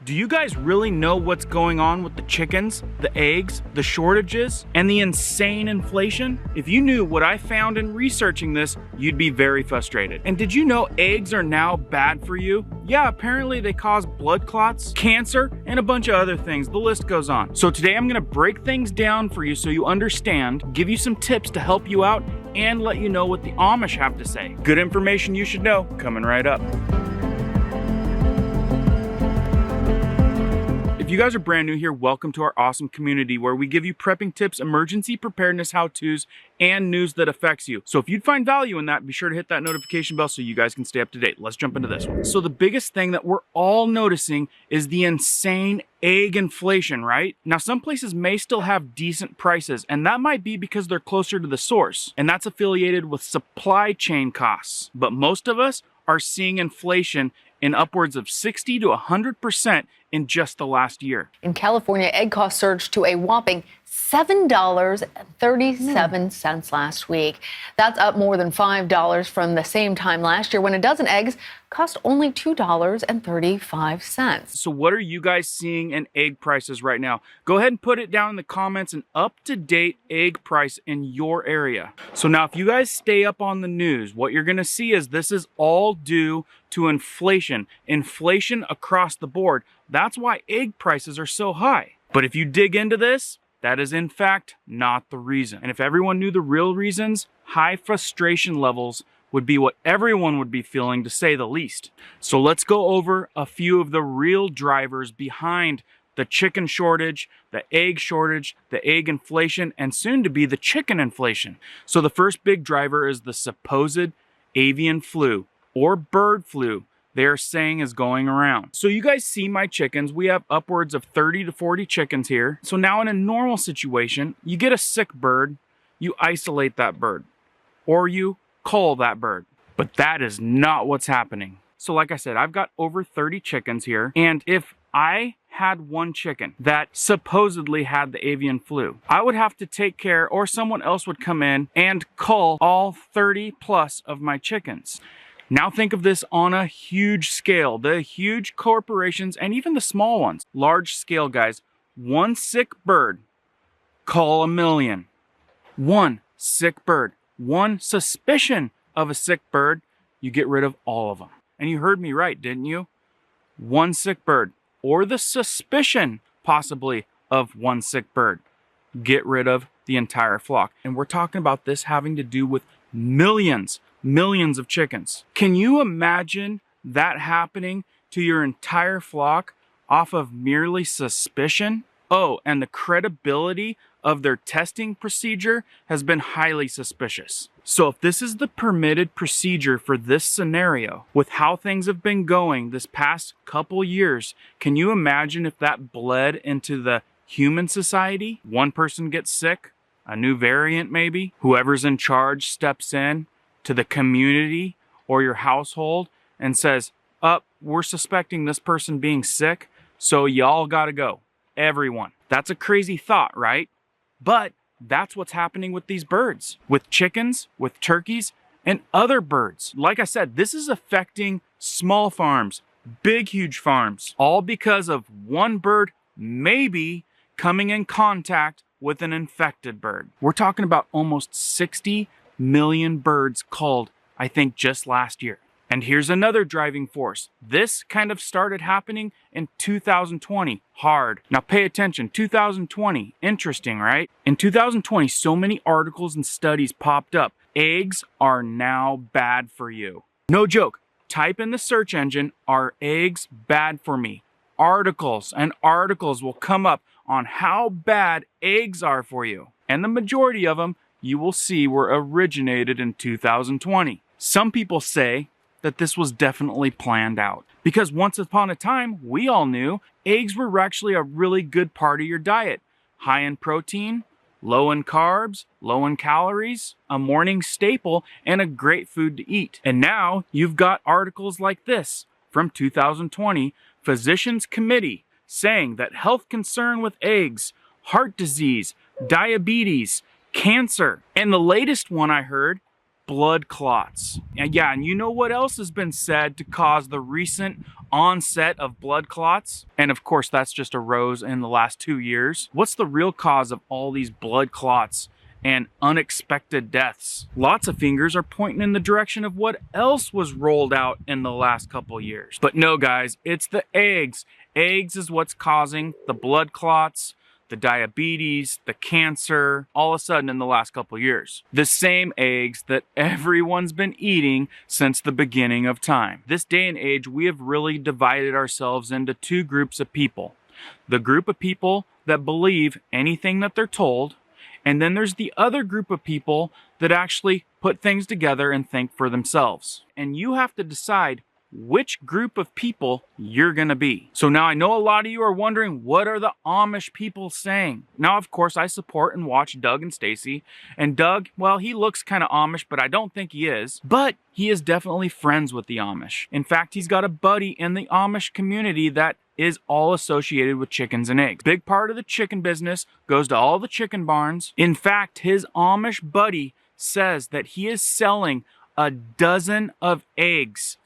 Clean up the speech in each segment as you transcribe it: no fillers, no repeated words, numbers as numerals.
Do you guys really know what's going on with the chickens, the eggs, the shortages, and the insane inflation? If you knew what I found in researching this, you'd be very frustrated. And did you know eggs are now bad for you? Yeah, apparently they cause blood clots, cancer, and a bunch of other things. The list goes on. So today I'm gonna break things down for you so you understand, give you some tips to help you out, and let you know what the Amish have to say. Good information you should know, coming right up. If you guys are brand new here, welcome to our awesome community where we give you prepping tips, emergency preparedness how-tos, and news that affects you. So if you'd find value in that, be sure to hit that notification bell so you guys can stay up to date. Let's jump into this one. So the biggest thing that we're all noticing is the insane egg inflation, right? Now, some places may still have decent prices, and that might be because they're closer to the source, and that's affiliated with supply chain costs. But most of us are seeing inflation in upwards of 60 to 100% in just the last year. In California, egg costs surged to a whopping $7.37 last week. That's up more than $5 from the same time last year when a dozen eggs cost only $2.35. So what are you guys seeing in egg prices right now? Go ahead and put it down in the comments, an up-to-date egg price in your area. So now if you guys stay up on the news, what you're gonna see is this is all due to inflation. Inflation across the board. That's why egg prices are so high. But if you dig into this, that is in fact not the reason. And if everyone knew the real reasons, high frustration levels would be what everyone would be feeling, to say the least. So let's go over a few of the real drivers behind the chicken shortage, the egg inflation, and soon to be the chicken inflation. So the first big driver is the supposed avian flu or bird flu they're saying is going around. So you guys see my chickens. We have upwards of 30 to 40 chickens here. So now in a normal situation, you get a sick bird, you isolate that bird, or you cull that bird. But that is not what's happening. So like I said, I've got over 30 chickens here, and if I had one chicken that supposedly had the avian flu, I would have to take care, or someone else would come in and cull all 30 plus of my chickens. Now think of this on a huge scale. The huge corporations and even the small ones, large scale guys, one sick bird, cull 1 million. One sick bird, one suspicion of a sick bird, you get rid of all of them. And you heard me right, didn't you? One sick bird, or the suspicion possibly of one sick bird, get rid of the entire flock. And we're talking about this having to do with millions of chickens. Can you imagine that happening to your entire flock off of merely suspicion? Oh, and the credibility of their testing procedure has been highly suspicious. So if this is the permitted procedure for this scenario, with how things have been going this past couple years, can you imagine if that bled into the human society? One person gets sick, a new variant maybe, whoever's in charge steps in to the community or your household and says, we're suspecting this person being sick, so y'all gotta go, everyone. That's a crazy thought, right? But that's what's happening with these birds, with chickens, with turkeys, and other birds. Like I said, this is affecting small farms, big, huge farms, all because of one bird maybe coming in contact with an infected bird. We're talking about almost 60 million birds culled, I think, just last year. And here's another driving force. This kind of started happening in 2020, hard. Now pay attention, 2020, interesting, right? In 2020, so many articles and studies popped up. Eggs are now bad for you. No joke, type in the search engine, are eggs bad for me? Articles and articles will come up on how bad eggs are for you. And the majority of them you will see were originated in 2020. Some people say that this was definitely planned out, because once upon a time, we all knew eggs were actually a really good part of your diet. High in protein, low in carbs, low in calories, a morning staple, and a great food to eat. And now you've got articles like this from 2020, Physicians Committee, saying that health concern with eggs, heart disease, diabetes, cancer, and the latest one I heard, blood clots. And yeah, and you know what else has been said to cause the recent onset of blood clots? And of course, that's just arose in the last 2 years. What's the real cause of all these blood clots and unexpected deaths? Lots of fingers are pointing in the direction of what else was rolled out in the last couple years. But no, guys, it's the eggs. Eggs is what's causing the blood clots, the diabetes, the cancer, all of a sudden in the last couple years. The same eggs that everyone's been eating since the beginning of time. This day and age, we have really divided ourselves into two groups of people. The group of people that believe anything that they're told, and then there's the other group of people that actually put things together and think for themselves. And you have to decide which group of people you're gonna be. So now I know a lot of you are wondering, what are the Amish people saying? Now, of course, I support and watch Doug and Stacy. And Doug, well, he looks kind of Amish, but I don't think he is. But he is definitely friends with the Amish. In fact, he's got a buddy in the Amish community that is all associated with chickens and eggs. Big part of the chicken business goes to all the chicken barns. In fact, his Amish buddy says that he is selling a dozen of eggs,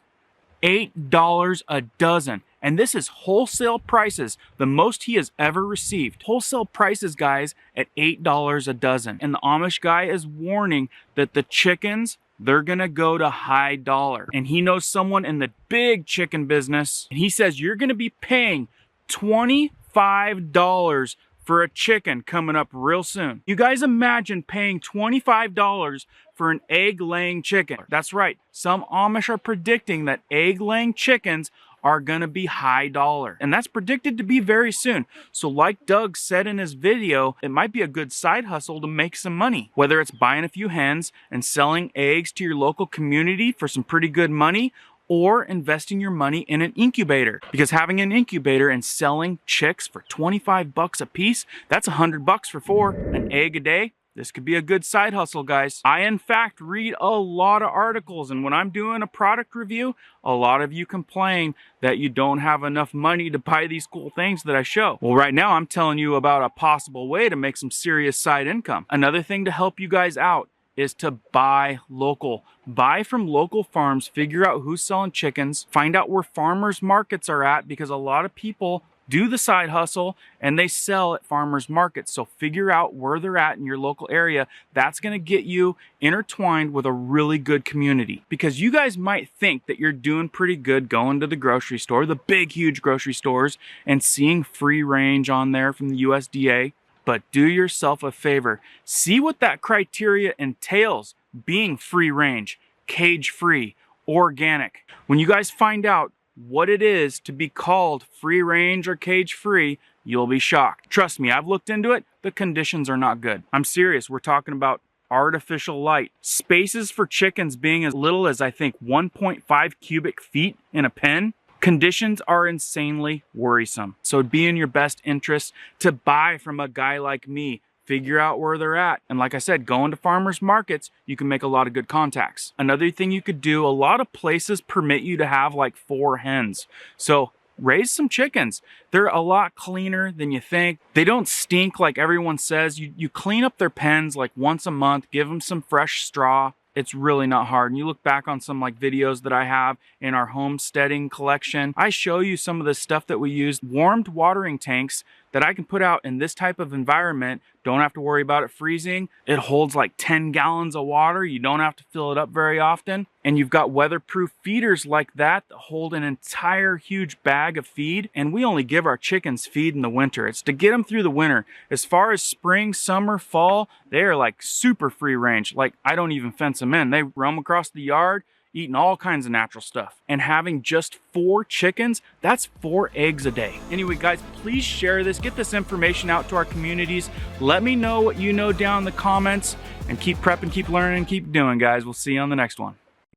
$8 a dozen. And this is wholesale prices, the most he has ever received. Wholesale prices, guys, at $8 a dozen. And the Amish guy is warning that the chickens, they're gonna go to high dollar. And he knows someone in the big chicken business, and he says you're gonna be paying $25 for a chicken coming up real soon. You guys imagine paying $25 for an egg-laying chicken. That's right, some Amish are predicting that egg-laying chickens are gonna be high dollar. And that's predicted to be very soon. So like Doug said in his video, it might be a good side hustle to make some money. Whether it's buying a few hens and selling eggs to your local community for some pretty good money, or investing your money in an incubator. Because having an incubator and selling chicks for 25 bucks a piece, that's 100 bucks for 4, an egg a day. This could be a good side hustle, guys. I, in fact, read a lot of articles, and when I'm doing a product review, a lot of you complain that you don't have enough money to buy these cool things that I show. Well, right now, I'm telling you about a possible way to make some serious side income. Another thing to help you guys out is to buy local. Buy from local farms, figure out who's selling chickens, find out where farmers markets are at, because a lot of people do the side hustle and they sell at farmers markets. So figure out where they're at in your local area. That's gonna get you intertwined with a really good community. Because you guys might think that you're doing pretty good going to the grocery store, the big, huge grocery stores, and seeing free range on there from the USDA. But do yourself a favor. See what that criteria entails, being free range, cage free, organic. When you guys find out what it is to be called free range or cage free, you'll be shocked. Trust me, I've looked into it. The conditions are not good. I'm serious. We're talking about artificial light. Spaces for chickens being as little as, I think, 1.5 cubic feet in a pen. Conditions are insanely worrisome. So it'd be in your best interest to buy from a guy like me. Figure out where they're at. And like I said, going to farmers markets, you can make a lot of good contacts. Another thing you could do, a lot of places permit you to have like 4 hens. So raise some chickens. They're a lot cleaner than you think. They don't stink like everyone says. You clean up their pens like once a month, give them some fresh straw. It's really not hard. And you look back on some like videos that I have in our homesteading collection, I show you some of the stuff that we use. Warmed watering tanks that I can put out in this type of environment. Don't have to worry about it freezing. It holds like 10 gallons of water. You don't have to fill it up very often. And you've got weatherproof feeders like that that hold an entire huge bag of feed. And we only give our chickens feed in the winter. It's to get them through the winter. As far as spring, summer, fall, they are like super free range. Like I don't even fence them in. They roam across the yard, eating all kinds of natural stuff. And having just 4 chickens, that's 4 eggs a day. Anyway, guys, please share this. Get this information out to our communities. Let me know what you know down in the comments. And keep prepping, keep learning, and keep doing, guys. We'll see you on the next one.